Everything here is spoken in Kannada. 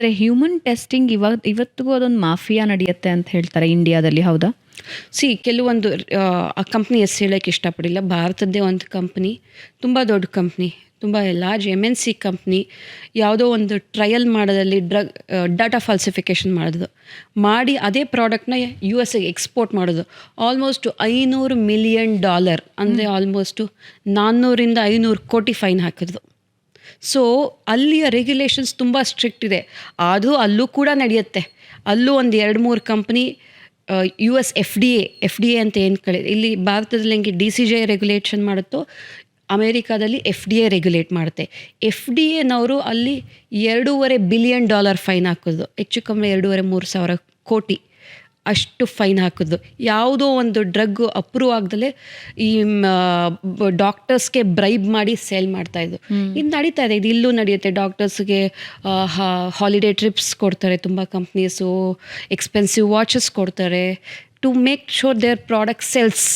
ಆದರೆ ಹ್ಯೂಮನ್ ಟೆಸ್ಟಿಂಗ್ ಇವತ್ತಿಗೂ ಅದೊಂದು ಮಾಫಿಯಾ ನಡೆಯುತ್ತೆ ಅಂತ ಹೇಳ್ತಾರೆ ಇಂಡಿಯಾದಲ್ಲಿ, ಹೌದಾ? ಕೆಲವೊಂದು ಆ ಕಂಪ್ನಿ ಹೆಸರು ಹೇಳೋಕ್ಕೆ ಇಷ್ಟಪಡಿಲ್ಲ. ಭಾರತದ್ದೇ ಒಂದು ಕಂಪ್ನಿ, ತುಂಬ ದೊಡ್ಡ ಕಂಪ್ನಿ, ತುಂಬ ಲಾರ್ಜ್ MNC ಕಂಪ್ನಿ, ಯಾವುದೋ ಒಂದು ಟ್ರಯಲ್ ಮಾಡೋದಲ್ಲಿ ಡಾಟಾ ಫಾಲ್ಸಿಫಿಕೇಷನ್ ಮಾಡಿ ಅದೇ ಪ್ರಾಡಕ್ಟ್ನ US ಗೆ ಎಕ್ಸ್ಪೋರ್ಟ್ ಮಾಡೋದು. ಆಲ್ಮೋಸ್ಟ್ $500 ಮಿಲಿಯನ್, ಅಂದರೆ ಆಲ್ಮೋಸ್ಟು 400-500 ಕೋಟಿ ಫೈನ್ ಹಾಕಿದ್ರು. ಸೊ ಅಲ್ಲಿಯ ರೆಗ್ಯುಲೇಷನ್ಸ್ ತುಂಬ ಸ್ಟ್ರಿಕ್ಟ್ ಇದೆ. ಅದು ಅಲ್ಲೂ ಕೂಡ ನಡೆಯುತ್ತೆ. ಅಲ್ಲೂ ಒಂದು 2-3 ಕಂಪ್ನಿ US FDA ಅಂತ ಏನು ಇಲ್ಲಿ ಭಾರತದಲ್ಲಿ ಹೆಂಗೆ DCJ ರೆಗ್ಯುಲೇಷನ್ ಮಾಡುತ್ತೋ, ಅಮೇರಿಕಾದಲ್ಲಿ FDA ರೆಗ್ಯುಲೇಟ್ ಮಾಡುತ್ತೆ. FDAನವರು ಅಲ್ಲಿ $2.5 ಬಿಲಿಯನ್ ಫೈನ್ ಹಾಕಿದ್ರು. ಹೆಚ್ಚು ಕಮ್ಮಿ 2,500-3 ಸಾವಿರ ಕೋಟಿ ಅಷ್ಟು ಫೈನ್ ಹಾಕಿದ್ರು. ಯಾವುದೋ ಒಂದು ಡ್ರಗ್ ಅಪ್ರೂವ್ ಆಗ್ದಲೇ ಈ ಡಾಕ್ಟರ್ಸ್ಗೆ ಬ್ರೈಬ್ ಮಾಡಿ ಸೇಲ್ ಮಾಡ್ತಾಯಿದ್ರು. ಇದು ನಡೀತಾ ಇದೆ, ಇದು ಇಲ್ಲೂ ನಡೆಯುತ್ತೆ. ಡಾಕ್ಟರ್ಸ್ಗೆ ಹಾಲಿಡೇ ಟ್ರಿಪ್ಸ್ ಕೊಡ್ತಾರೆ ತುಂಬ ಕಂಪ್ನೀಸು, ಎಕ್ಸ್ಪೆನ್ಸಿವ್ ವಾಚಸ್ ಕೊಡ್ತಾರೆ to make sure their product cells.